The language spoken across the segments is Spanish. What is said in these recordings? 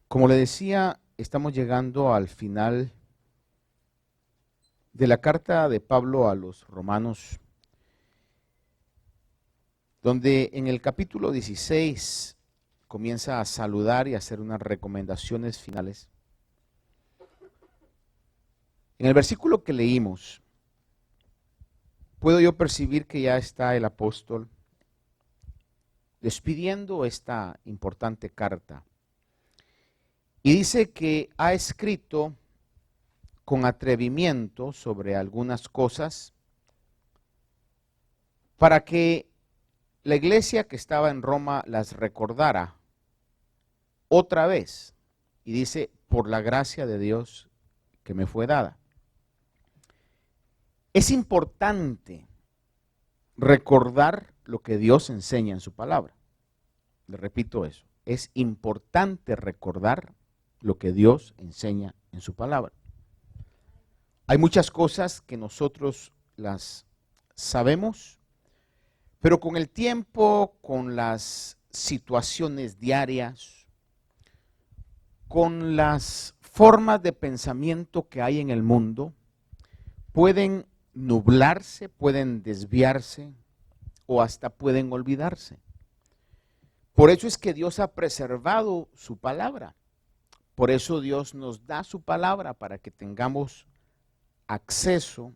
Como le decía, estamos llegando al final de la carta de Pablo a los romanos, donde en el capítulo 16 comienza a saludar y a hacer unas recomendaciones finales. En el versículo que leímos, puedo yo percibir que ya está el apóstol despidiendo esta importante carta. Y dice que ha escrito con atrevimiento sobre algunas cosas para que la iglesia que estaba en Roma las recordara otra vez. Y dice, por la gracia de Dios que me fue dada. Es importante recordar lo que Dios enseña en su palabra. Le repito eso. Es importante recordar lo que Dios enseña en su palabra. Hay muchas cosas que nosotros las sabemos, pero con el tiempo, con las situaciones diarias, con las formas de pensamiento que hay en el mundo, pueden nublarse, pueden desviarse o hasta pueden olvidarse. Por eso es que Dios ha preservado su palabra. Por eso Dios nos da su palabra para que tengamos acceso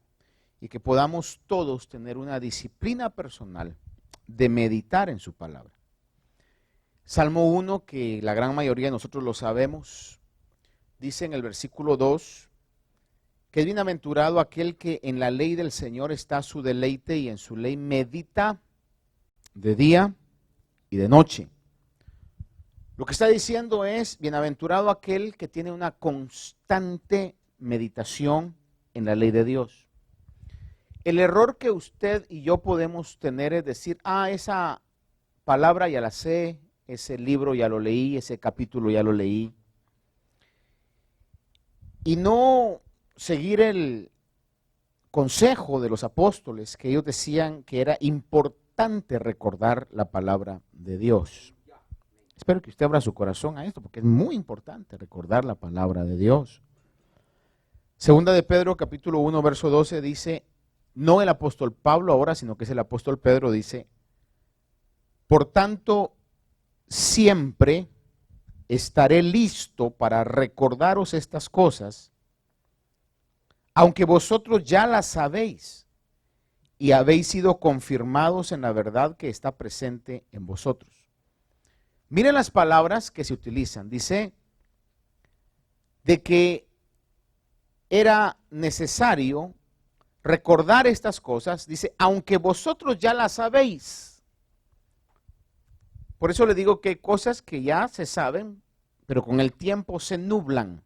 y que podamos todos tener una disciplina personal de meditar en su palabra. Salmo 1, que la gran mayoría de nosotros lo sabemos, dice en el versículo 2, que es bienaventurado aquel que en la ley del Señor está su deleite y en su ley medita de día y de noche. Lo que está diciendo es, bienaventurado aquel que tiene una constante meditación en la ley de Dios. El error que usted y yo podemos tener es decir, esa palabra ya la sé, ese libro ya lo leí, ese capítulo ya lo leí. Y no seguir el consejo de los apóstoles, que ellos decían que era importante recordar la palabra de Dios. Espero que usted abra su corazón a esto, porque es muy importante recordar la palabra de Dios. Segunda de Pedro, capítulo 1, verso 12, dice, no el apóstol Pablo ahora, sino que es el apóstol Pedro, dice, por tanto, siempre estaré listo para recordaros estas cosas, aunque vosotros ya las sabéis y habéis sido confirmados en la verdad que está presente en vosotros. Miren las palabras que se utilizan. Dice de que era necesario recordar estas cosas. Dice, aunque vosotros ya las sabéis. Por eso le digo que hay cosas que ya se saben, pero con el tiempo se nublan.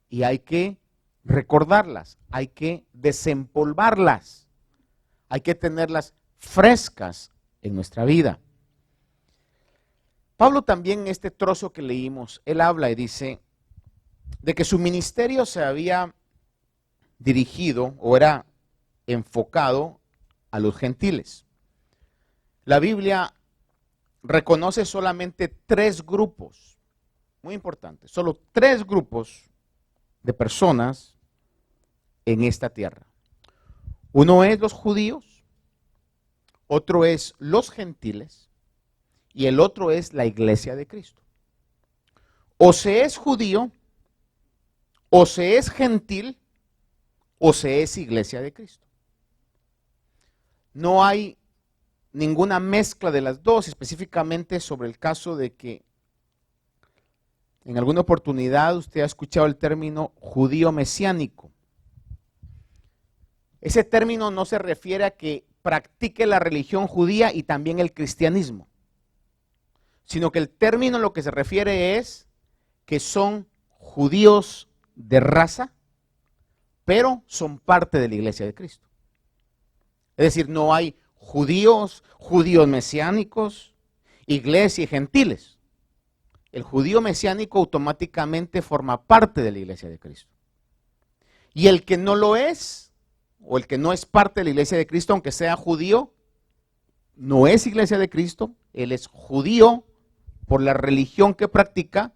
Y hay que recordarlas, hay que desempolvarlas, hay que tenerlas frescas en nuestra vida. Pablo también en este trozo que leímos, él habla y dice de que su ministerio se había dirigido o era enfocado a los gentiles. La Biblia reconoce solamente 3 grupos, muy importantes, solo 3 grupos de personas en esta tierra. Uno es los judíos, otro es los gentiles, y el otro es la iglesia de Cristo. O se es judío, o se es gentil, o se es iglesia de Cristo. No hay ninguna mezcla de las dos, específicamente sobre el caso de que en alguna oportunidad usted ha escuchado el término judío mesiánico. Ese término no se refiere a que practique la religión judía y también el cristianismo, sino que el término lo que se refiere es que son judíos de raza, pero son parte de la iglesia de Cristo. Es decir, no hay judíos mesiánicos, iglesia y gentiles. El judío mesiánico automáticamente forma parte de la iglesia de Cristo. Y el que no lo es, o el que no es parte de la iglesia de Cristo, aunque sea judío, no es iglesia de Cristo, él es judío por la religión que practica,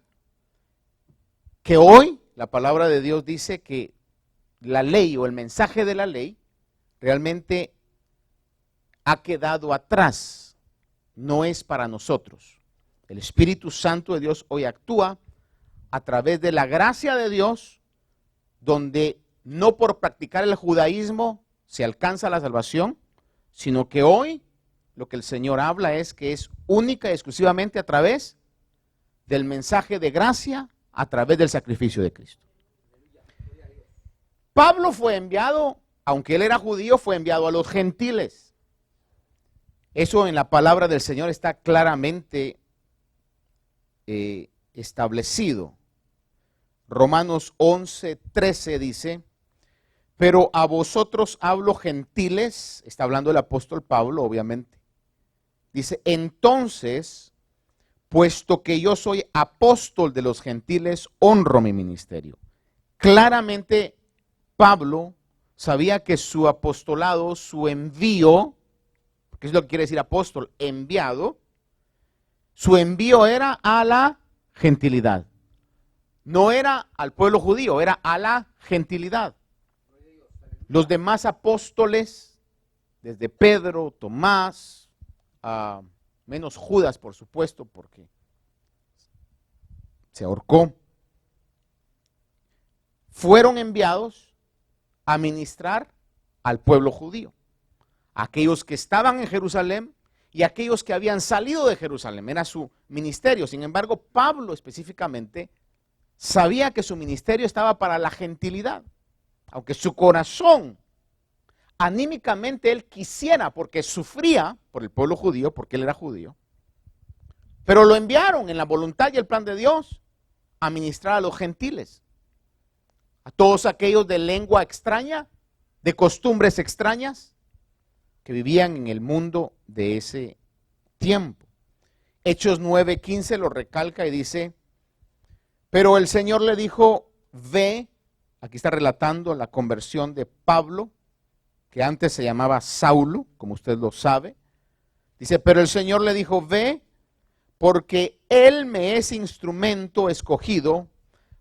que hoy la palabra de Dios dice que la ley o el mensaje de la ley realmente ha quedado atrás, no es para nosotros. El Espíritu Santo de Dios hoy actúa a través de la gracia de Dios, donde no por practicar el judaísmo se alcanza la salvación, sino que hoy lo que el Señor habla es que es única y exclusivamente a través del mensaje de gracia, a través del sacrificio de Cristo. Pablo fue enviado, aunque él era judío, fue enviado a los gentiles. Eso en la palabra del Señor está claramente establecido. Romanos 11:13 dice: pero a vosotros hablo gentiles, está hablando el apóstol Pablo, obviamente. Dice, entonces, puesto que yo soy apóstol de los gentiles, honro mi ministerio. Claramente, Pablo sabía que su apostolado, su envío, ¿qué es lo que quiere decir apóstol? Enviado. Su envío era a la gentilidad. No era al pueblo judío, era a la gentilidad. Los demás apóstoles, desde Pedro, Tomás, menos Judas, por supuesto, porque se ahorcó, fueron enviados a ministrar al pueblo judío, aquellos que estaban en Jerusalén y aquellos que habían salido de Jerusalén, era su ministerio. Sin embargo, Pablo específicamente sabía que su ministerio estaba para la gentilidad, aunque su corazón, anímicamente él quisiera, porque sufría por el pueblo judío, porque él era judío, pero lo enviaron en la voluntad y el plan de Dios a ministrar a los gentiles, a todos aquellos de lengua extraña, de costumbres extrañas, que vivían en el mundo de ese tiempo. Hechos 9:15 lo recalca y dice, pero el Señor le dijo, ve, aquí está relatando la conversión de Pablo, que antes se llamaba Saulo, como usted lo sabe. Dice, pero el Señor le dijo, ve, porque Él me es instrumento escogido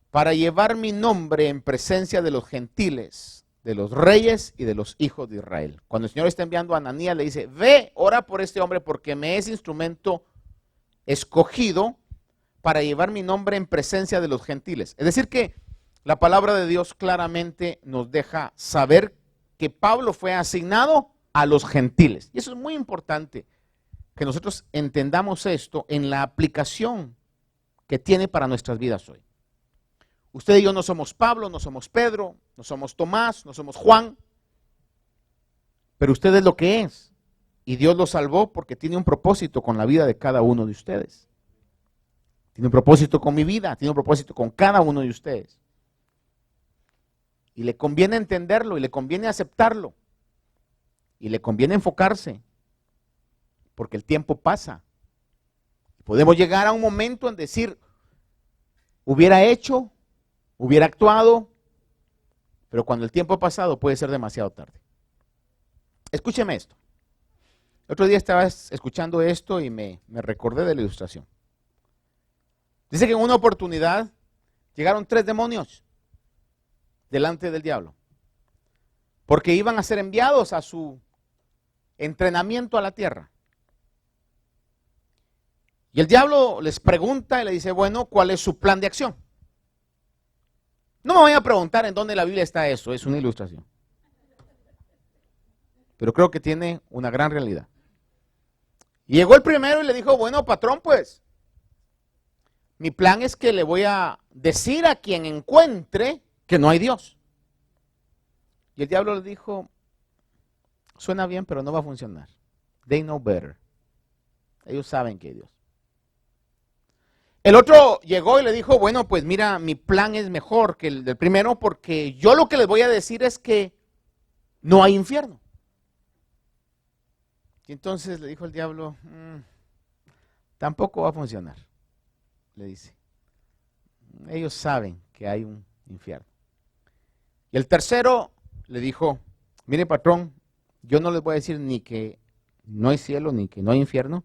para llevar mi nombre en presencia de los gentiles, de los reyes y de los hijos de Israel. Cuando el Señor está enviando a Ananías, le dice, ve, ora por este hombre porque me es instrumento escogido para llevar mi nombre en presencia de los gentiles. Es decir que la palabra de Dios claramente nos deja saber que Pablo fue asignado a los gentiles. Y eso es muy importante, que nosotros entendamos esto en la aplicación que tiene para nuestras vidas hoy. Usted y yo no somos Pablo, no somos Pedro, no somos Tomás, no somos Juan, pero usted es lo que es. Y Dios lo salvó porque tiene un propósito con la vida de cada uno de ustedes. Tiene un propósito con mi vida, tiene un propósito con cada uno de ustedes. Y le conviene entenderlo, y le conviene aceptarlo, y le conviene enfocarse, porque el tiempo pasa. Podemos llegar a un momento en decir, hubiera hecho, hubiera actuado, pero cuando el tiempo ha pasado puede ser demasiado tarde. Escúcheme esto. El otro día estaba escuchando esto y me recordé de la ilustración. Dice que en una oportunidad llegaron 3 demonios delante del diablo, porque iban a ser enviados a su entrenamiento a la tierra. Y el diablo les pregunta y le dice, bueno, ¿cuál es su plan de acción? No me voy a preguntar en dónde en la Biblia está eso, es una ilustración. Pero creo que tiene una gran realidad. Y llegó el primero y le dijo, bueno, patrón, pues, mi plan es que le voy a decir a quien encuentre que no hay Dios. Y el diablo le dijo, suena bien, pero no va a funcionar. They know better. Ellos saben que hay Dios. El otro llegó y le dijo, bueno, pues mira, mi plan es mejor que el del primero porque yo lo que les voy a decir es que no hay infierno. Y entonces le dijo el diablo, tampoco va a funcionar, le dice. Ellos saben que hay un infierno. Y el tercero le dijo, mire patrón, yo no les voy a decir ni que no hay cielo ni que no hay infierno,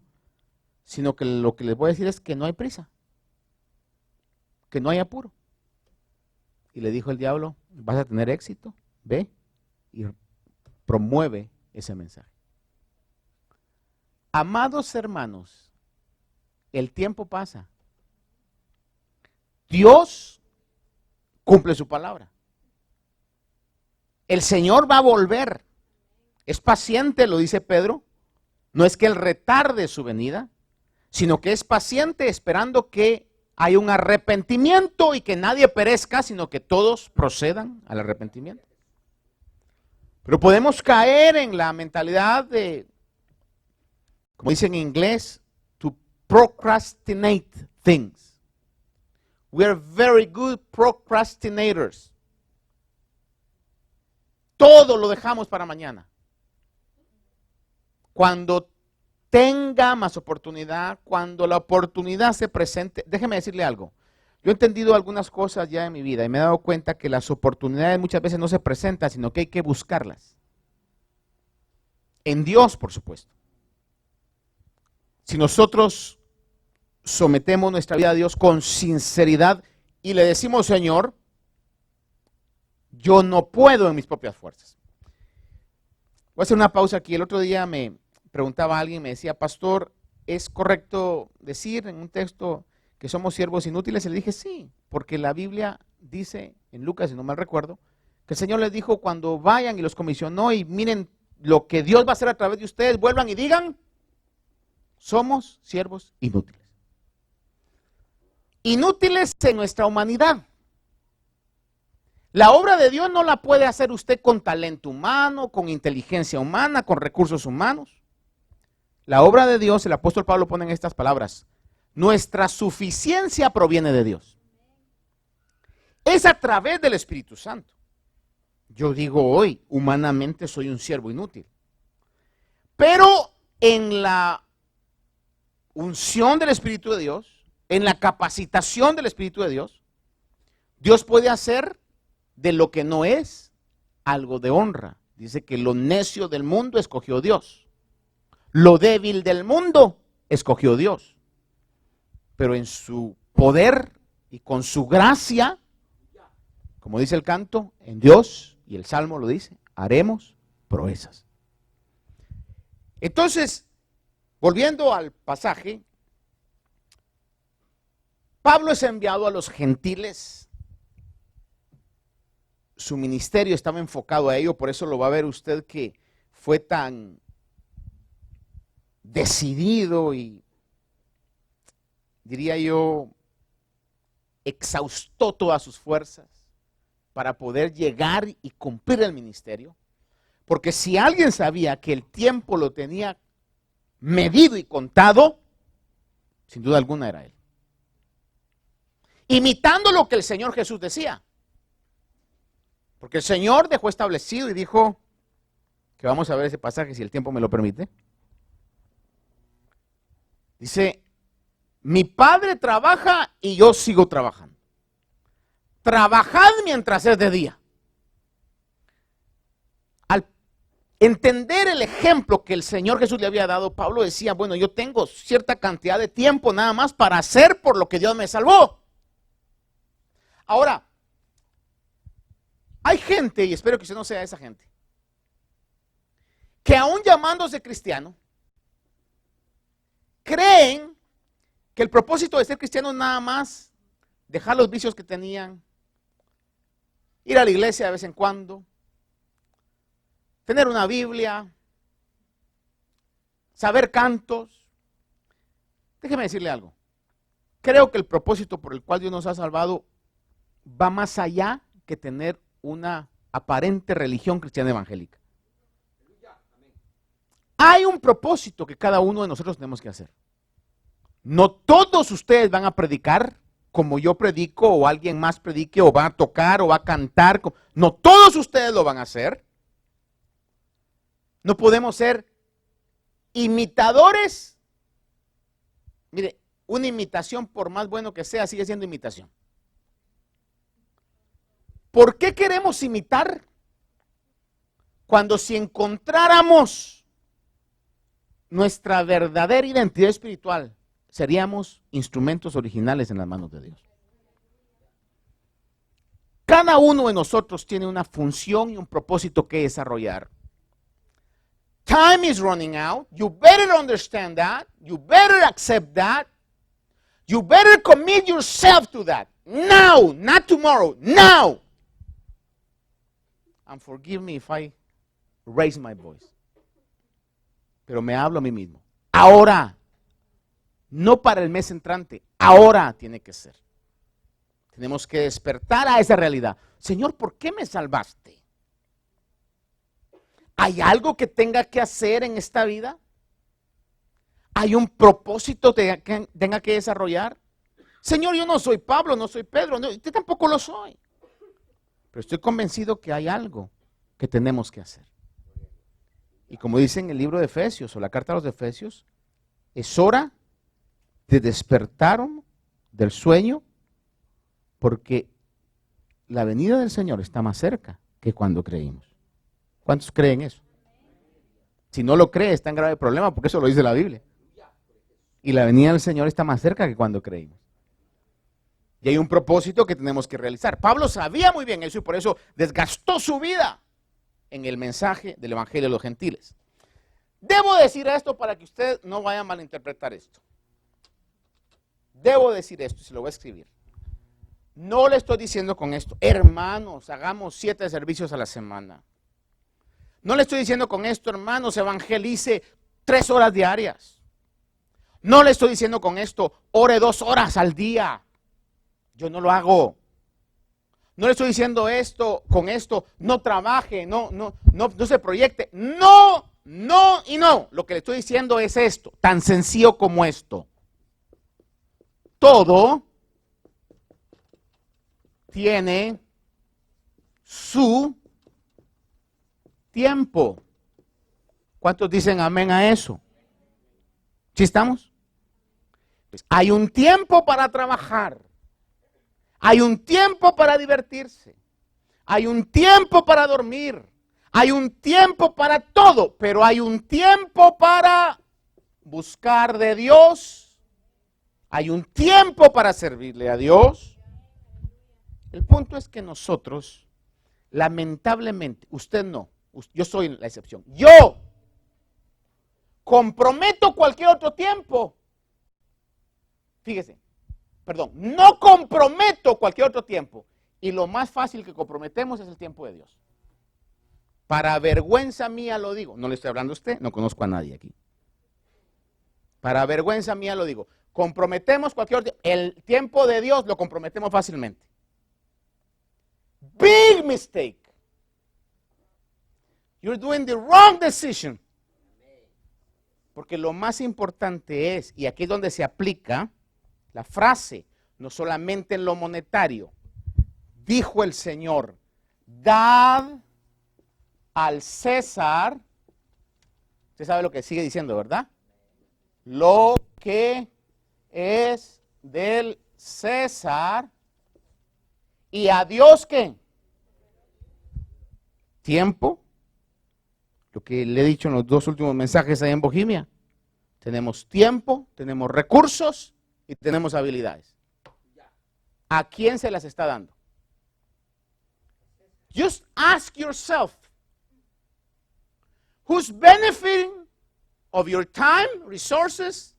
sino que lo que les voy a decir es que no hay prisa, que no hay apuro. y le dijo el diablo, vas a tener éxito, ve y promueve ese mensaje. Amados hermanos, el tiempo pasa. Dios cumple su palabra. El Señor va a volver. Es paciente, lo dice Pedro. No es que Él retarde su venida, sino que es paciente esperando que haya un arrepentimiento y que nadie perezca, sino que todos procedan al arrepentimiento. Pero podemos caer en la mentalidad de, como dicen en inglés, to procrastinate things. We are very good procrastinators. Todo lo dejamos para mañana. Cuando tenga más oportunidad, cuando la oportunidad se presente, déjeme decirle algo. Yo he entendido algunas cosas ya en mi vida y me he dado cuenta que las oportunidades muchas veces no se presentan, sino que hay que buscarlas. En Dios, por supuesto. Si nosotros sometemos nuestra vida a Dios con sinceridad y le decimos, Señor, yo no puedo en mis propias fuerzas. Voy a hacer una pausa aquí. El otro día me preguntaba a alguien, me decía, pastor, ¿es correcto decir en un texto que somos siervos inútiles? Y le dije, sí, porque la Biblia dice, en Lucas, si no mal recuerdo, que el Señor les dijo cuando vayan y los comisionó y miren lo que Dios va a hacer a través de ustedes, vuelvan y digan, somos siervos inútiles. Inútiles en nuestra humanidad. La obra de Dios no la puede hacer usted con talento humano, con inteligencia humana, con recursos humanos. La obra de Dios, el apóstol Pablo pone en estas palabras, nuestra suficiencia proviene de Dios. Es a través del Espíritu Santo. Yo digo hoy, humanamente soy un siervo inútil. Pero en la unción del Espíritu de Dios, en la capacitación del Espíritu de Dios, Dios puede hacer de lo que no es algo de honra. Dice que lo necio del mundo escogió Dios. Lo débil del mundo escogió Dios. Pero en su poder y con su gracia, como dice el canto, en Dios, y el Salmo lo dice, haremos proezas. Entonces, volviendo al pasaje, Pablo es enviado a los gentiles. Su ministerio estaba enfocado a ello, por eso lo va a ver usted que fue tan decidido y, diría yo, exhaustó todas sus fuerzas para poder llegar y cumplir el ministerio. Porque si alguien sabía que el tiempo lo tenía medido y contado, sin duda alguna era él. Imitando lo que el Señor Jesús decía. Porque el Señor dejó establecido y dijo, que vamos a ver ese pasaje si el tiempo me lo permite. Dice, mi Padre trabaja y yo sigo trabajando. Trabajad mientras es de día. Al entender el ejemplo que el Señor Jesús le había dado, Pablo decía, bueno, yo tengo cierta cantidad de tiempo nada más para hacer por lo que Dios me salvó. Ahora, hay gente, y espero que usted no sea esa gente, que aún llamándose cristiano, creen que el propósito de ser cristiano es nada más dejar los vicios que tenían, ir a la iglesia de vez en cuando, tener una Biblia, saber cantos. Déjeme decirle algo. Creo que el propósito por el cual Dios nos ha salvado va más allá que tener una aparente religión cristiana evangélica. Hay un propósito que cada uno de nosotros tenemos que hacer. No todos ustedes van a predicar como yo predico, o alguien más predique, o va a tocar, o va a cantar. No todos ustedes lo van a hacer. No podemos ser imitadores. Mire, una imitación, por más bueno que sea, sigue siendo imitación. ¿Por qué queremos imitar? Cuando si encontráramos nuestra verdadera identidad espiritual, seríamos instrumentos originales en las manos de Dios. Cada uno de nosotros tiene una función y un propósito que desarrollar. Time is running out. You better understand that. You better accept that. You better commit yourself to that. Now, not tomorrow. Now. And forgive me if I raise my voice. Pero me hablo a mí mismo. Ahora. No para el mes entrante. Ahora tiene que ser. Tenemos que despertar a esa realidad. Señor, ¿por qué me salvaste? ¿Hay algo que tenga que hacer en esta vida? ¿Hay un propósito que tenga que desarrollar? Señor, yo no soy Pablo, no soy Pedro, no, yo tampoco lo soy. Pero estoy convencido que hay algo que tenemos que hacer. Y como dice en el libro de Efesios o la carta a los Efesios, es hora de despertar del sueño porque la venida del Señor está más cerca que cuando creímos. ¿Cuántos creen eso? Si no lo cree, está en grave problema porque eso lo dice la Biblia. Y la venida del Señor está más cerca que cuando creímos. Y hay un propósito que tenemos que realizar. Pablo sabía muy bien eso y por eso desgastó su vida en el mensaje del Evangelio de los Gentiles. Debo decir esto para que usted no vaya a malinterpretar esto. Debo decir esto, se lo voy a escribir. No le estoy diciendo con esto, hermanos, hagamos 7 servicios a la semana. No le estoy diciendo con esto, hermanos, evangelice 3 horas diarias. No le estoy diciendo con esto, ore 2 horas al día. Yo no lo hago. No le estoy diciendo esto, con esto, no trabaje, no se proyecte. No y no. Lo que le estoy diciendo es esto, tan sencillo como esto. Todo tiene su tiempo. ¿Cuántos dicen amén a eso? ¿Sí estamos? Pues hay un tiempo para trabajar. Hay un tiempo para divertirse. Hay un tiempo para dormir. Hay un tiempo para todo. Pero hay un tiempo para buscar de Dios. Hay un tiempo para servirle a Dios. El punto es que nosotros, lamentablemente, usted no, yo soy la excepción. Yo comprometo cualquier otro tiempo. Fíjese, perdón, no comprometo cualquier otro tiempo. Y lo más fácil que comprometemos es el tiempo de Dios. Para vergüenza mía lo digo. No le estoy hablando a usted, no conozco a nadie aquí. Para vergüenza mía lo digo. Comprometemos cualquier otro tiempo. El tiempo de Dios lo comprometemos fácilmente. Big mistake. You're doing the wrong decision. Porque lo más importante es, y aquí es donde se aplica la frase, no solamente en lo monetario, dijo el Señor, dad al César, usted sabe lo que sigue diciendo, ¿verdad? Lo que es del César, y a Dios, ¿qué? Tiempo. Lo que le he dicho en los 2 últimos mensajes ahí en Bohemia. Tenemos tiempo, tenemos recursos y tenemos habilidades. ¿A quién se las está dando? Just ask yourself, who's benefiting of your time, resources,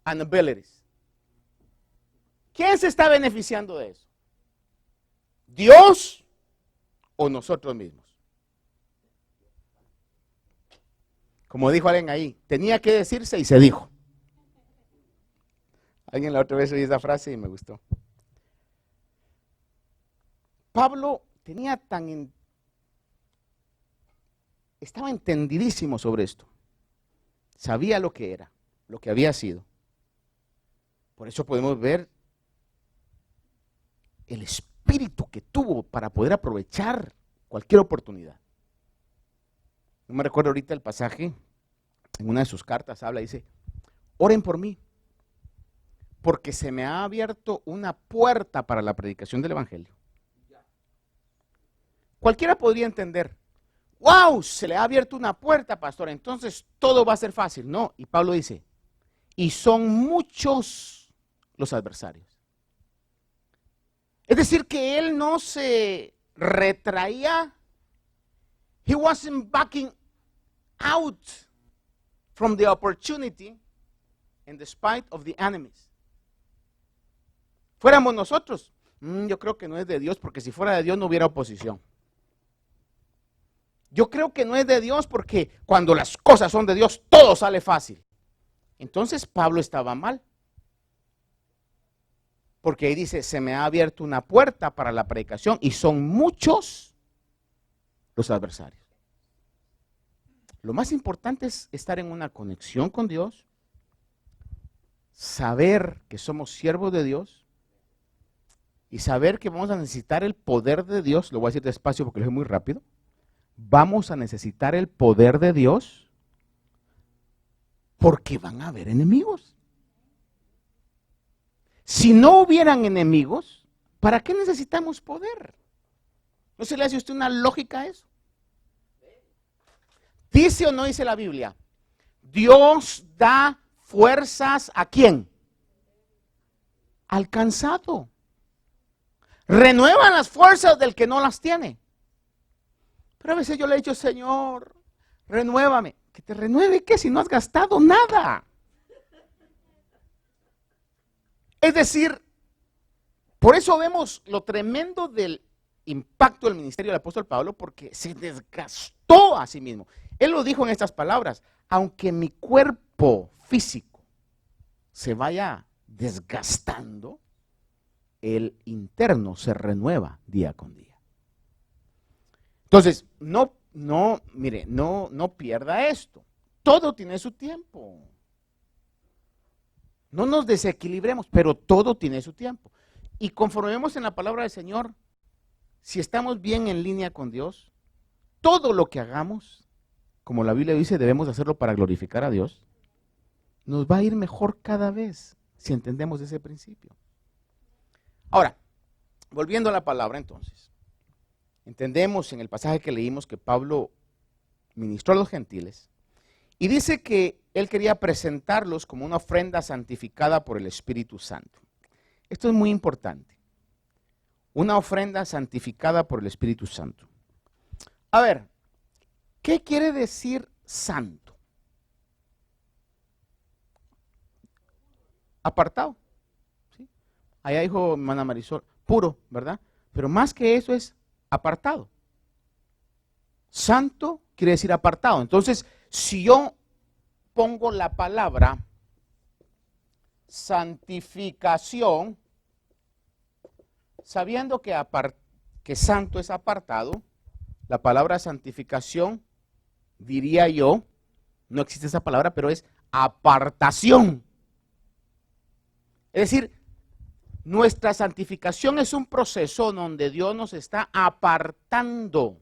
and abilities? ¿Quién se está beneficiando de eso? ¿Dios o nosotros mismos? Como dijo alguien ahí, tenía que decirse y se dijo. Alguien la otra vez oí esa frase y me gustó. Pablo tenía estaba entendidísimo sobre esto. Sabía lo que era, lo que había sido. Por eso podemos ver el espíritu que tuvo para poder aprovechar cualquier oportunidad. No me recuerdo ahorita el pasaje, en una de sus cartas habla, dice, oren por mí, porque se me ha abierto una puerta para la predicación del Evangelio. Cualquiera podría entender, wow, se le ha abierto una puerta, pastor, entonces todo va a ser fácil. No, y Pablo dice, y son muchos los adversarios. Es decir, que él no se retraía. He wasn't backing out from the opportunity in the spite of the enemies. Fuéramos nosotros, yo creo que no es de Dios, porque si fuera de Dios no hubiera oposición. Yo creo que no es de Dios porque cuando las cosas son de Dios todo sale fácil. Entonces Pablo estaba mal. Porque ahí dice, se me ha abierto una puerta para la predicación y son muchos los adversarios. Lo más importante es estar en una conexión con Dios, saber que somos siervos de Dios y saber que vamos a necesitar el poder de Dios. Lo voy a decir despacio porque lo digo muy rápido. Vamos a necesitar el poder de Dios porque van a haber enemigos. Si no hubieran enemigos, ¿para qué necesitamos poder? ¿No se le hace a usted una lógica a eso? ¿Dice o no dice la Biblia? Dios da fuerzas ¿a quién? Al cansado. Renueva las fuerzas del que no las tiene. Pero a veces yo le he dicho, Señor, renuévame. ¿Que te renueve qué si no has gastado nada? Es decir, por eso vemos lo tremendo del impacto del ministerio del apóstol Pablo, porque se desgastó a sí mismo. Él lo dijo en estas palabras: aunque mi cuerpo físico se vaya desgastando, el interno se renueva día con día. Entonces, mire, no pierda esto. Todo tiene su tiempo. No nos desequilibremos, pero todo tiene su tiempo. Y conforme vemos en la palabra del Señor, si estamos bien en línea con Dios, todo lo que hagamos, como la Biblia dice, debemos hacerlo para glorificar a Dios, nos va a ir mejor cada vez si entendemos ese principio. Ahora, volviendo a la palabra entonces, entendemos en el pasaje que leímos que Pablo ministró a los gentiles y dice que él quería presentarlos como una ofrenda santificada por el Espíritu Santo. Esto es muy importante. Una ofrenda santificada por el Espíritu Santo. A ver, ¿qué quiere decir santo? Apartado. ¿Sí? Allá dijo hermana Marisol, puro, ¿verdad? Pero más que eso es apartado. Santo quiere decir apartado. Entonces, si yo pongo la palabra santificación, sabiendo que santo es apartado, la palabra santificación, diría yo, no existe esa palabra, pero es apartación. Es decir, nuestra santificación es un proceso donde Dios nos está apartando,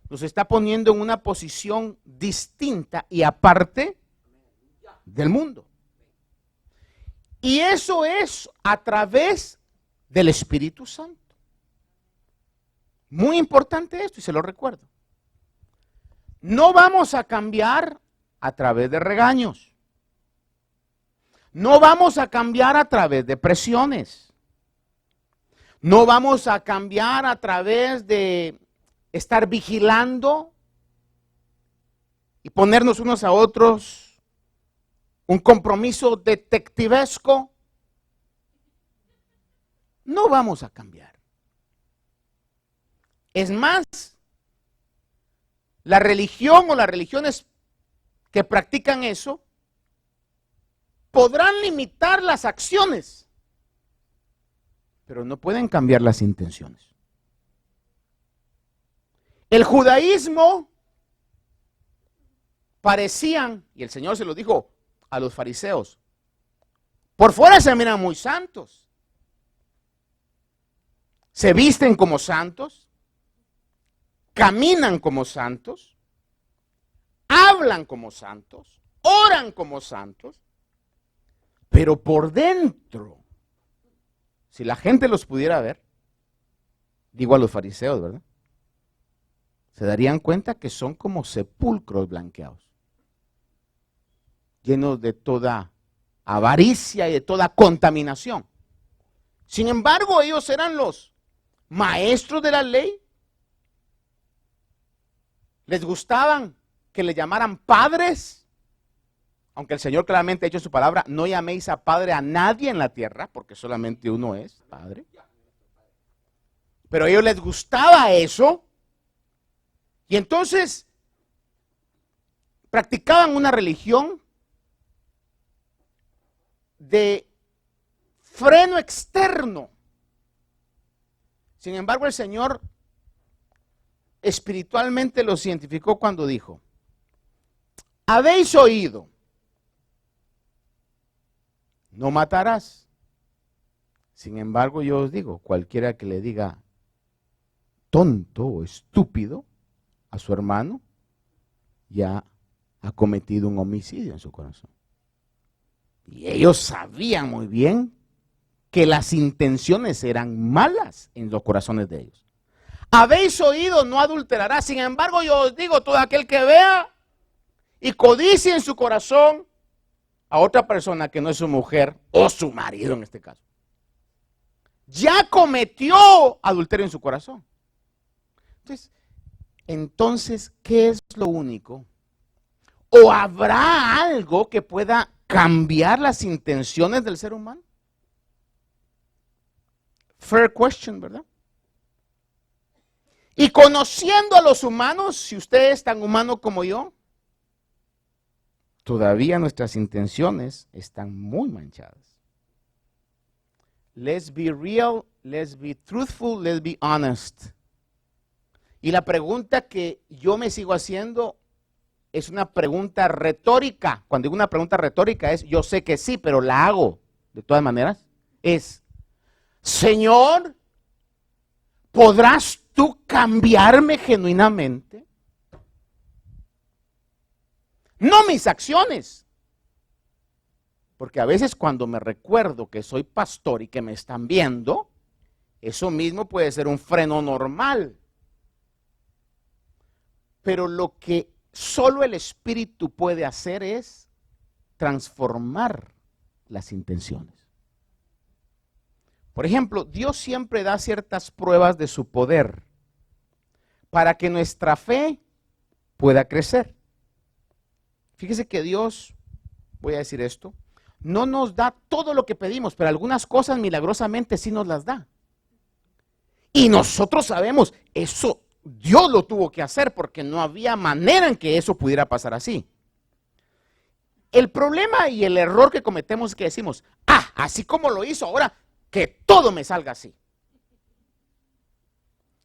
nos está poniendo en una posición distinta y aparte del mundo. Y eso es a través del Espíritu Santo. Muy importante esto y se lo recuerdo. No vamos a cambiar a través de regaños. No vamos a cambiar a través de presiones. No vamos a cambiar a través de estar vigilando y ponernos unos a otros un compromiso detectivesco. No vamos a cambiar. Es más, la religión o las religiones que practican eso podrán limitar las acciones, pero no pueden cambiar las intenciones. El judaísmo parecían, y el Señor se lo dijo a los fariseos, por fuera se miran muy santos, se visten como santos, caminan como santos, hablan como santos, oran como santos, pero por dentro, si la gente los pudiera ver, digo a los fariseos, ¿verdad? Se darían cuenta que son como sepulcros blanqueados, llenos de toda avaricia y de toda contaminación. Sin embargo, ellos eran los maestros de la ley. Les gustaban que le llamaran padres. Aunque el Señor claramente ha dicho en su palabra, no llaméis a padre a nadie en la tierra, porque solamente uno es padre. Pero a ellos les gustaba eso. Y entonces practicaban una religión de freno externo. Sin embargo, el Señor espiritualmente los identificó cuando dijo: habéis oído, no matarás. Sin embargo, yo os digo, cualquiera que le diga tonto o estúpido a su hermano, ya ha cometido un homicidio en su corazón. Y ellos sabían muy bien que las intenciones eran malas en los corazones de ellos. Habéis oído, no adulterarás. Sin embargo, yo os digo, todo aquel que vea y codicie en su corazón a otra persona que no es su mujer o su marido en este caso, ya cometió adulterio en su corazón. Entonces, ¿qué es lo único? ¿O habrá algo que pueda cambiar las intenciones del ser humano? Fair question, ¿verdad? Y conociendo a los humanos, si usted es tan humano como yo, todavía nuestras intenciones están muy manchadas. Let's be real, let's be truthful, let's be honest. Y la pregunta que yo me sigo haciendo es una pregunta retórica. Cuando digo una pregunta retórica es, yo sé que sí, pero la hago de todas maneras. Es, Señor, ¿podrás tú cambiarme genuinamente? No mis acciones. Porque a veces cuando me recuerdo que soy pastor y que me están viendo, eso mismo puede ser un freno normal. Pero lo que solo el Espíritu puede hacer es transformar las intenciones. Por ejemplo, Dios siempre da ciertas pruebas de su poder para que nuestra fe pueda crecer. Fíjese que Dios, voy a decir esto, no nos da todo lo que pedimos, pero algunas cosas milagrosamente sí nos las da. Y nosotros sabemos, eso Dios lo tuvo que hacer porque no había manera en que eso pudiera pasar así. El problema y el error que cometemos es que decimos, así como lo hizo ahora, que todo me salga así.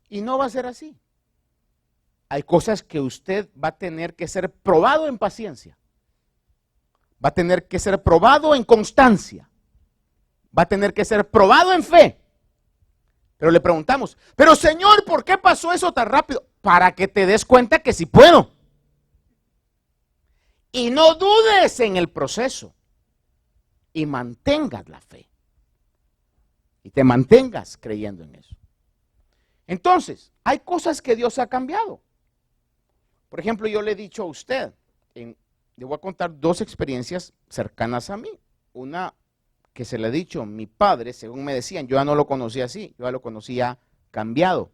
Y no va a ser así. Hay cosas que usted va a tener que ser probado en paciencia. Va a tener que ser probado en constancia. Va a tener que ser probado en fe. Pero le preguntamos, pero Señor, ¿por qué pasó eso tan rápido? Para que te des cuenta que sí puedo. Y no dudes en el proceso. Y mantengas la fe. Y te mantengas creyendo en eso. Entonces, hay cosas que Dios ha cambiado. Por ejemplo, yo le he dicho a usted, le voy a contar dos experiencias cercanas a mí. Una que se le ha dicho, mi padre, según me decían, yo ya no lo conocía así, yo ya lo conocía cambiado.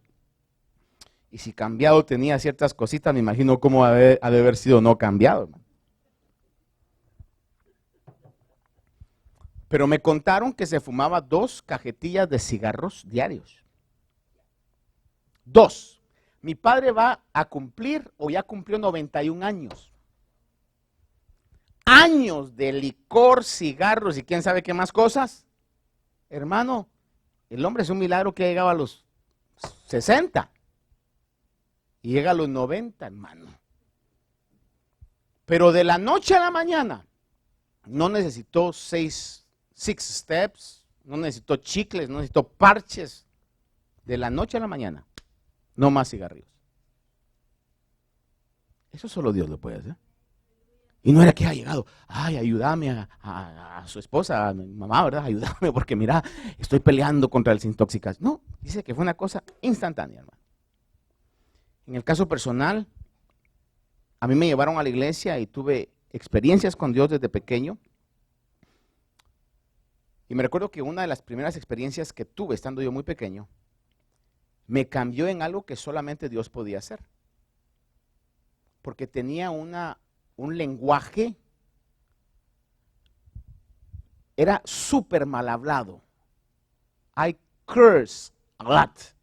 Y si cambiado tenía ciertas cositas, me imagino cómo ha de haber sido no cambiado, hermano. Pero me contaron que se fumaba 2 cajetillas de cigarros diarios. 2. Mi padre va a cumplir, o ya cumplió 91 años. Años de licor, cigarros y quién sabe qué más cosas. Hermano, el hombre es un milagro que ha llegado a los 60 y llega a los 90, hermano. Pero de la noche a la mañana no necesitó 6 steps, no necesitó chicles, no necesitó parches. De la noche a la mañana, no más cigarrillos. Eso solo Dios lo puede hacer. Y no era que ha llegado, ayúdame a su esposa, a mi mamá, ¿verdad? Ayúdame porque mira, estoy peleando contra el intoxicación. No, dice que fue una cosa instantánea, hermano. En el caso personal, a mí me llevaron a la iglesia y tuve experiencias con Dios desde pequeño. Y me recuerdo que una de las primeras experiencias que tuve, estando yo muy pequeño, me cambió en algo que solamente Dios podía hacer. Porque tenía un lenguaje, era súper mal hablado. I curse a lot.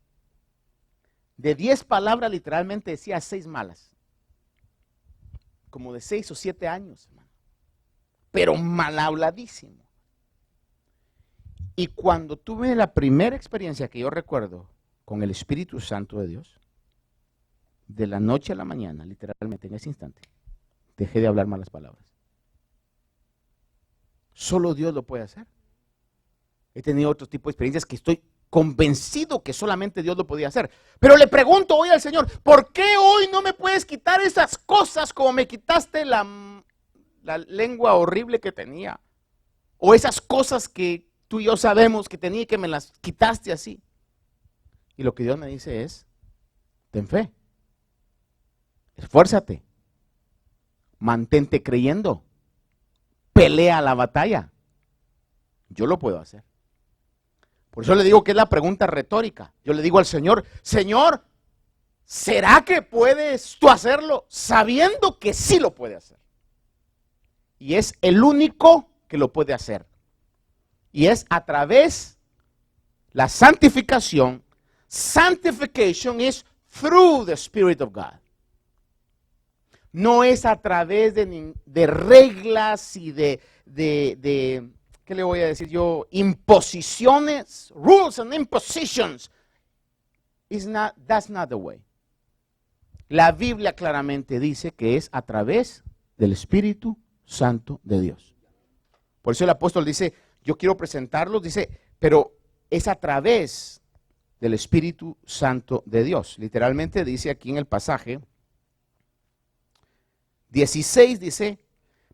De 10 palabras literalmente decía 6 malas. Como de 6 o 7 años, hermano. Pero mal habladísimo. Y cuando tuve la primera experiencia que yo recuerdo con el Espíritu Santo de Dios, de la noche a la mañana, literalmente en ese instante, dejé de hablar malas palabras. Solo Dios lo puede hacer. He tenido otro tipo de experiencias que estoy convencido que solamente Dios lo podía hacer. Pero le pregunto hoy al Señor, ¿por qué hoy no me puedes quitar esas cosas como me quitaste la lengua horrible que tenía? O esas cosas que tú y yo sabemos que tenía y que me las quitaste así. Y lo que Dios me dice es, ten fe, esfuérzate, mantente creyendo, pelea la batalla. Yo lo puedo hacer. Por eso le digo que es la pregunta retórica. Yo le digo al Señor, Señor, ¿será que puedes tú hacerlo? Sabiendo que sí lo puede hacer. Y es el único que lo puede hacer. Y es a través la santificación. Sanctification is through the Spirit of God. No es a través de reglas y de ¿qué le voy a decir yo? Imposiciones, rules and impositions. That's not the way. La Biblia claramente dice que es a través del Espíritu Santo de Dios. Por eso el apóstol dice, yo quiero presentarlos, dice, pero es a través del Espíritu Santo de Dios. Literalmente dice aquí en el pasaje 16, dice,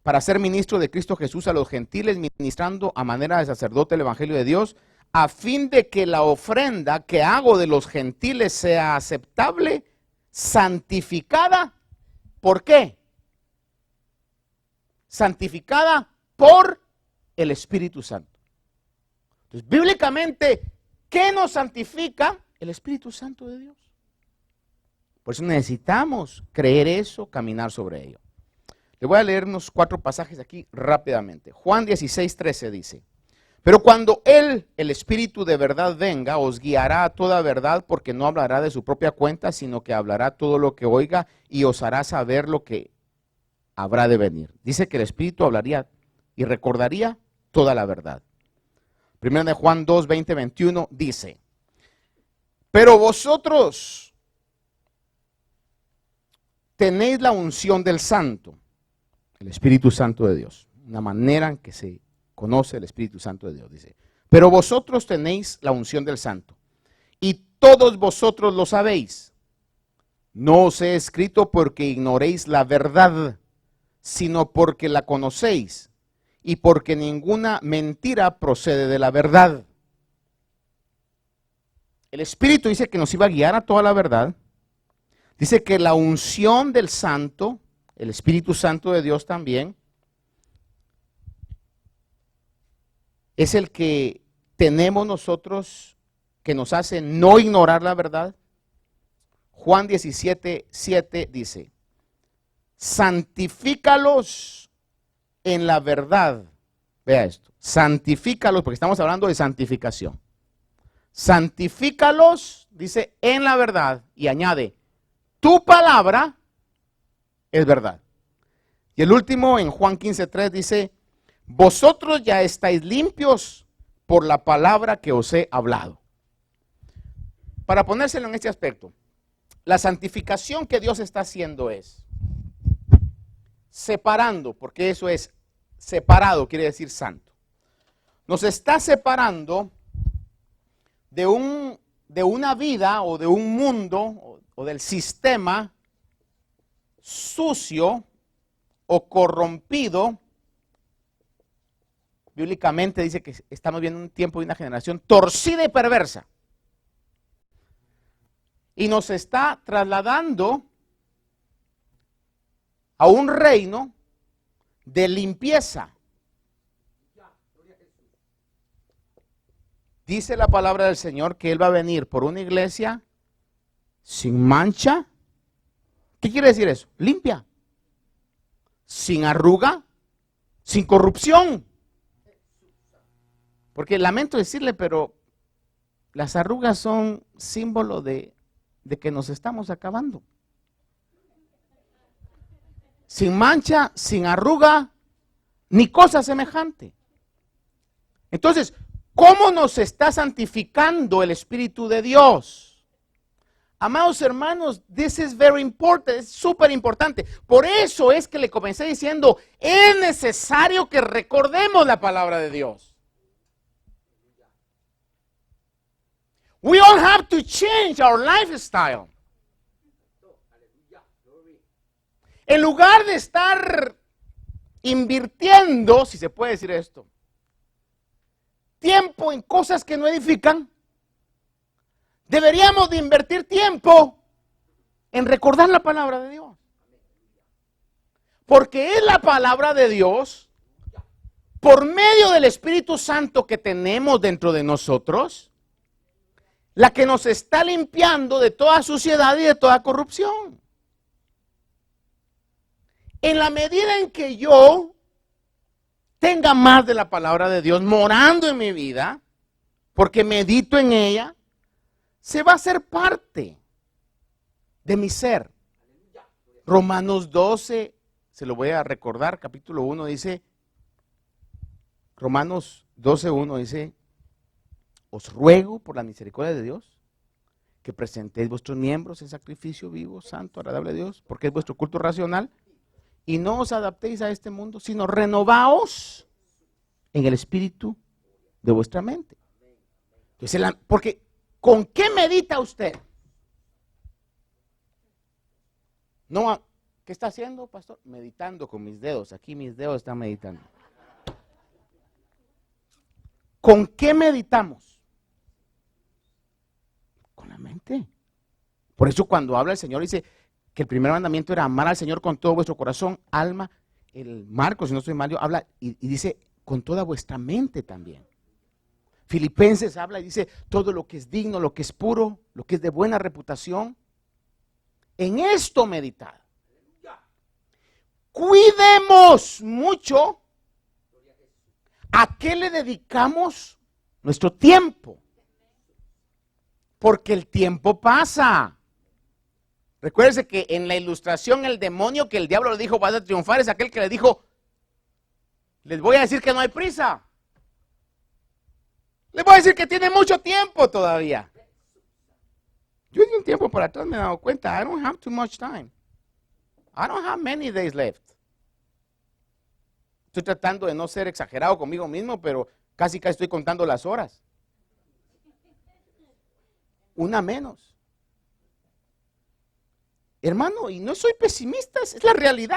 para ser ministro de Cristo Jesús a los gentiles, ministrando a manera de sacerdote el Evangelio de Dios, a fin de que la ofrenda que hago de los gentiles sea aceptable, santificada. ¿Por qué? Santificada por el Espíritu Santo. Entonces, bíblicamente, ¿qué nos santifica? El Espíritu Santo de Dios. Por eso necesitamos creer eso, caminar sobre ello. Le voy a leer unos 4 pasajes aquí rápidamente. Juan 16:13 dice, pero cuando Él, el Espíritu de verdad venga, os guiará a toda verdad, porque no hablará de su propia cuenta, sino que hablará todo lo que oiga y os hará saber lo que habrá de venir. Dice que el Espíritu hablaría y recordaría toda la verdad. Primero de Juan 2, 20, 21 dice, pero vosotros tenéis la unción del Santo, el Espíritu Santo de Dios, una manera en que se conoce el Espíritu Santo de Dios, dice, pero vosotros tenéis la unción del Santo, y todos vosotros lo sabéis. No os he escrito porque ignoréis la verdad, sino porque la conocéis, y porque ninguna mentira procede de la verdad. El Espíritu dice que nos iba a guiar a toda la verdad. Dice que la unción del Santo, el Espíritu Santo de Dios también, es el que tenemos nosotros, que nos hace no ignorar la verdad. Juan 17:7 dice, santifícalos en la verdad. Vea esto, santifícalos, porque estamos hablando de santificación. Santifícalos, dice, en la verdad, y añade, tu palabra es verdad. Y el último en Juan 15:3 dice, vosotros ya estáis limpios por la palabra que os he hablado. Para ponérselo en este aspecto, la santificación que Dios está haciendo es separando, porque eso es separado, quiere decir santo. Nos está separando de una vida o de un mundo o del sistema sucio o corrompido. Bíblicamente dice que estamos viendo un tiempo y una generación torcida y perversa. Y nos está trasladando a un reino de limpieza. Dice la palabra del Señor que Él va a venir por una iglesia sin mancha. ¿Qué quiere decir eso? Limpia. Sin arruga, sin corrupción. Porque lamento decirle, pero las arrugas son símbolo de que nos estamos acabando. Sin mancha, sin arruga, ni cosa semejante. Entonces, ¿cómo nos está santificando el Espíritu de Dios? Amados hermanos, this is very important, es súper importante. Por eso es que le comencé diciendo, es necesario que recordemos la palabra de Dios. We all have to change our lifestyle. En lugar de estar invirtiendo, si se puede decir esto, tiempo en cosas que no edifican, deberíamos de invertir tiempo en recordar la palabra de Dios. Porque es la palabra de Dios, por medio del Espíritu Santo que tenemos dentro de nosotros, la que nos está limpiando de toda suciedad y de toda corrupción. En la medida en que yo tenga más de la palabra de Dios morando en mi vida, porque medito en ella, se va a hacer parte de mi ser. Romanos 12, se lo voy a recordar, capítulo 1 dice, Romanos 12:1 dice, os ruego por la misericordia de Dios que presentéis vuestros miembros en sacrificio vivo, santo, agradable a Dios, porque es vuestro culto racional, y no os adaptéis a este mundo, sino renovaos en el espíritu de vuestra mente. Entonces, porque ¿con qué medita usted? No, ¿qué está haciendo, pastor? Meditando con mis dedos. Aquí mis dedos están meditando. ¿Con qué meditamos? Con la mente. Por eso cuando habla el Señor dice que el primer mandamiento era amar al Señor con todo vuestro corazón, alma. El Marcos, si no estoy mal, habla y dice con toda vuestra mente también. Filipenses habla y dice todo lo que es digno, lo que es puro, lo que es de buena reputación. En esto meditad. Cuidemos mucho a qué le dedicamos nuestro tiempo. Porque el tiempo pasa. Recuérdese que en la ilustración el demonio que el diablo le dijo vas a triunfar es aquel que le dijo, les voy a decir que no hay prisa. Les voy a decir que tiene mucho tiempo todavía. Yo de un tiempo para atrás me he dado cuenta, I don't have too much time. I don't have many days left. Estoy tratando de no ser exagerado conmigo mismo, pero casi estoy contando las horas. Una menos. Hermano, y no soy pesimista, es la realidad.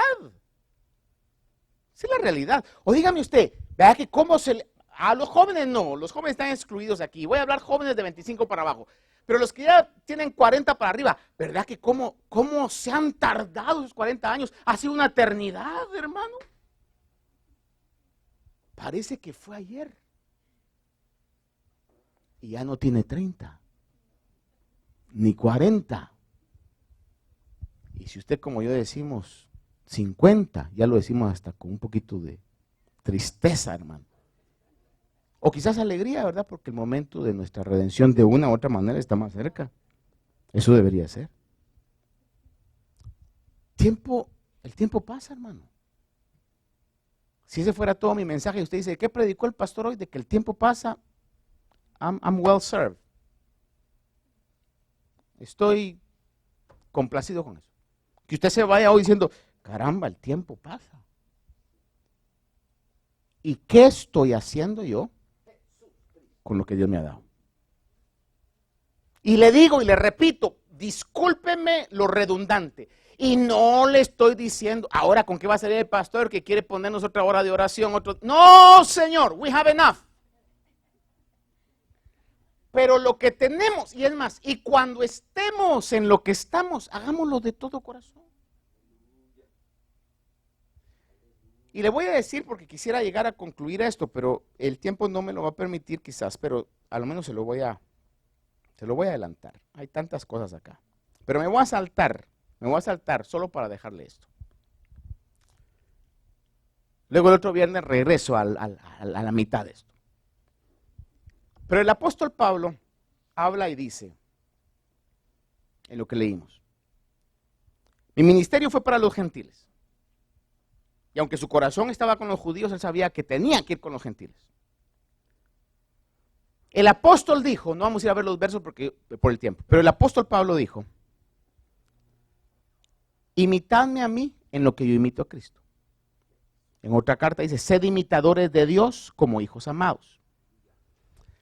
Es la realidad. O dígame usted, vea que cómo a los jóvenes no, los jóvenes están excluidos aquí. Voy a hablar jóvenes de 25 para abajo. Pero los que ya tienen 40 para arriba, ¿verdad que cómo se han tardado esos 40 años? Ha sido una eternidad, hermano. Parece que fue ayer. Y ya no tiene 30, ni 40. Y si usted como yo decimos 50, ya lo decimos hasta con un poquito de tristeza, hermano. O quizás alegría, ¿verdad? Porque el momento de nuestra redención de una u otra manera está más cerca. Eso debería ser. El tiempo pasa, hermano. Si ese fuera todo mi mensaje, usted dice, ¿qué predicó el pastor hoy? De que el tiempo pasa, I'm well served. Estoy complacido con eso. Que usted se vaya hoy diciendo, caramba, el tiempo pasa. ¿Y qué estoy haciendo yo con lo que Dios me ha dado? Y le digo y le repito, discúlpeme lo redundante. Y no le estoy diciendo, ahora con qué va a salir el pastor que quiere ponernos otra hora de oración. No, Señor, we have enough. Pero lo que tenemos, y es más, y cuando estemos en lo que estamos, hagámoslo de todo corazón. Y le voy a decir porque quisiera llegar a concluir esto, pero el tiempo no me lo va a permitir quizás, pero a lo menos se lo voy a adelantar. Hay tantas cosas acá. Pero me voy a saltar solo para dejarle esto. Luego el otro viernes regreso a la mitad de esto. Pero el apóstol Pablo habla y dice, en lo que leímos, mi ministerio fue para los gentiles. Y aunque su corazón estaba con los judíos, él sabía que tenía que ir con los gentiles. El apóstol dijo, no vamos a ir a ver los versos por el tiempo, pero el apóstol Pablo dijo, imitadme a mí en lo que yo imito a Cristo. En otra carta dice, sed imitadores de Dios como hijos amados.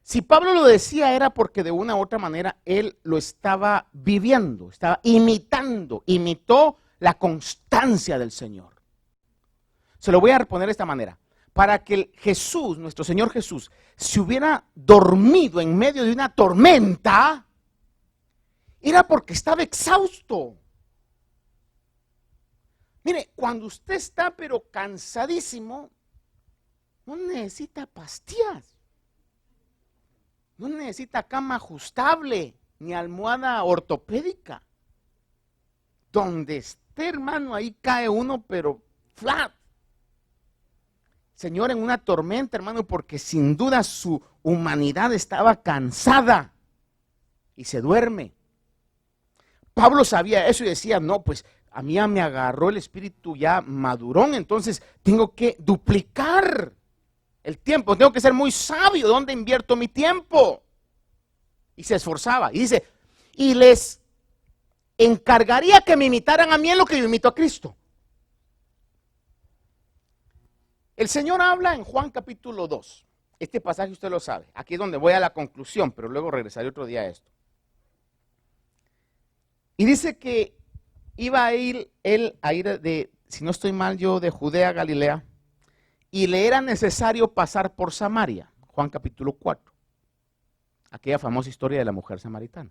Si Pablo lo decía era porque de una u otra manera él lo estaba viviendo, estaba imitando, imitó la constancia del Señor. Se lo voy a responder de esta manera. Para que Jesús, nuestro Señor Jesús, se hubiera dormido en medio de una tormenta, era porque estaba exhausto. Mire, cuando usted está pero cansadísimo, no necesita pastillas, no necesita cama ajustable, ni almohada ortopédica. Donde esté, hermano, ahí cae uno, pero flat. Señor, en una tormenta, hermano, porque sin duda su humanidad estaba cansada y se duerme. Pablo sabía eso y decía, no, pues a mí ya me agarró el espíritu ya madurón, entonces tengo que duplicar el tiempo, tengo que ser muy sabio, ¿dónde invierto mi tiempo? Y se esforzaba y dice, y les encargaría que me imitaran a mí en lo que yo imito a Cristo. El Señor habla en Juan capítulo 2. Este pasaje usted lo sabe. Aquí es donde voy a la conclusión, pero luego regresaré otro día a esto. Y dice que iba a ir él a ir de, si no estoy mal yo, de Judea a Galilea, y le era necesario pasar por Samaria. Juan capítulo 4. Aquella famosa historia de la mujer samaritana.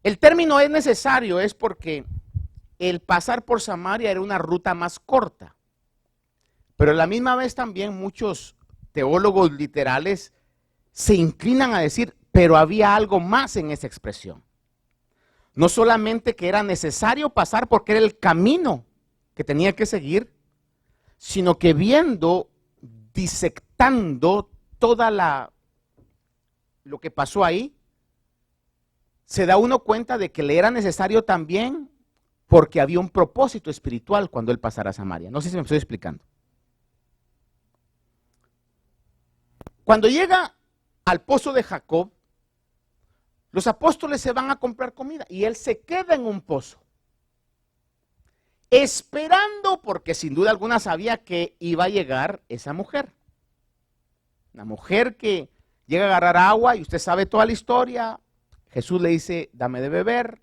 El término es necesario, es porque el pasar por Samaria era una ruta más corta. Pero a la misma vez también muchos teólogos literales se inclinan a decir, pero había algo más en esa expresión. No solamente que era necesario pasar porque era el camino que tenía que seguir, sino que viendo, disectando toda lo que pasó ahí, se da uno cuenta de que le era necesario también porque había un propósito espiritual cuando él pasara a Samaria. No sé si me estoy explicando. Cuando llega al pozo de Jacob, los apóstoles se van a comprar comida y él se queda en un pozo, esperando, porque sin duda alguna sabía que iba a llegar esa mujer. Una mujer que llega a agarrar agua y usted sabe toda la historia. Jesús le dice, dame de beber.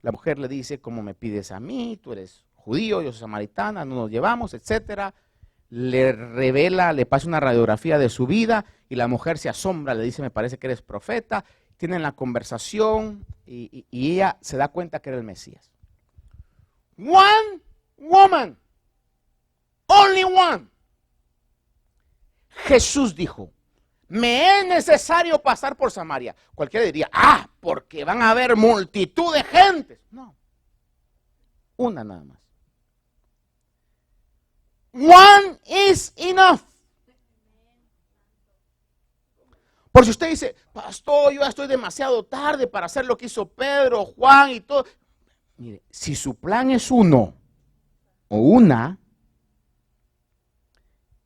La mujer le dice, ¿cómo me pides a mí? Tú eres judío, yo soy samaritana, no nos llevamos, etcétera. Le revela, le pasa una radiografía de su vida y la mujer se asombra, le dice, me parece que eres profeta. Tienen la conversación y ella se da cuenta que era el Mesías. One woman, only one. Jesús dijo, me es necesario pasar por Samaria. Cualquiera diría, porque van a haber multitud de gentes. No, una nada más. One is enough. Por si usted dice, pastor, yo ya estoy demasiado tarde para hacer lo que hizo Pedro, Juan y todo. Mire, si su plan es uno o una,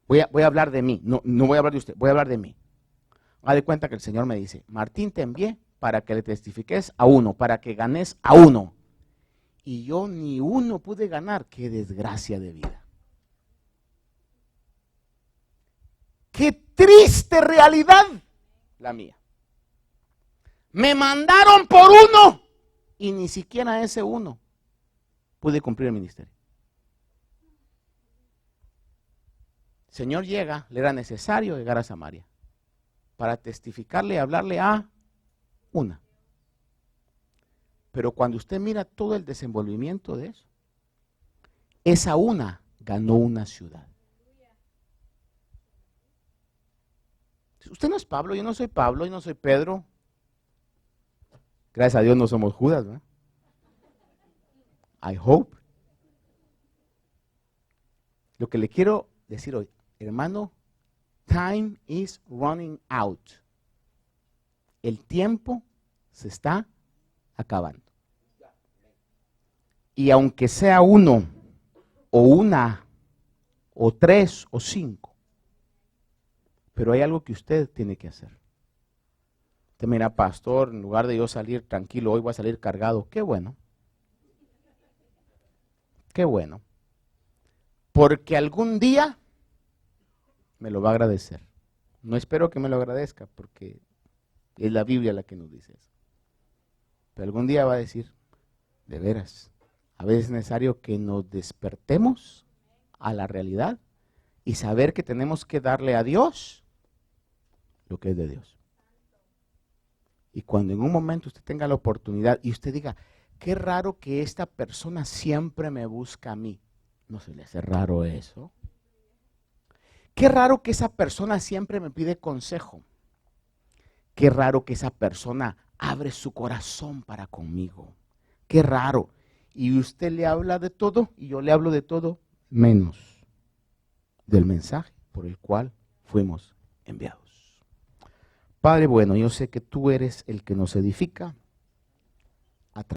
voy a hablar de mí, no voy a hablar de usted, voy a hablar de mí. Haz de cuenta que el Señor me dice, Martín, te envié para que le testifiques a uno, para que ganes a uno. Y yo ni uno pude ganar, qué desgracia de vida. Qué triste realidad la mía. Me mandaron por uno y ni siquiera ese uno pude cumplir el ministerio. El Señor llega, le era necesario llegar a Samaria para testificarle y hablarle a una. Pero cuando usted mira todo el desenvolvimiento de eso, esa una ganó una ciudad. Usted no es Pablo, yo no soy Pablo, yo no soy Pedro. Gracias a Dios no somos Judas, ¿no? I hope. Lo que le quiero decir hoy, hermano, time is running out. El tiempo se está acabando. Y aunque sea uno, o una, o 3, o 5, pero hay algo que usted tiene que hacer. Usted mira, pastor, en lugar de yo salir tranquilo, hoy voy a salir cargado. Qué bueno. Qué bueno. Porque algún día me lo va a agradecer. No espero que me lo agradezca, porque es la Biblia la que nos dice eso. Pero algún día va a decir, de veras, a veces es necesario que nos despertemos a la realidad y saber que tenemos que darle a Dios lo que es de Dios. Y cuando en un momento usted tenga la oportunidad y usted diga, qué raro que esta persona siempre me busca a mí. ¿No se le hace raro eso? Qué raro que esa persona siempre me pide consejo. Qué raro que esa persona abre su corazón para conmigo. Qué raro. Y usted le habla de todo y yo le hablo de todo menos del mensaje por el cual fuimos enviados. Padre bueno, yo sé que tú eres el que nos edifica,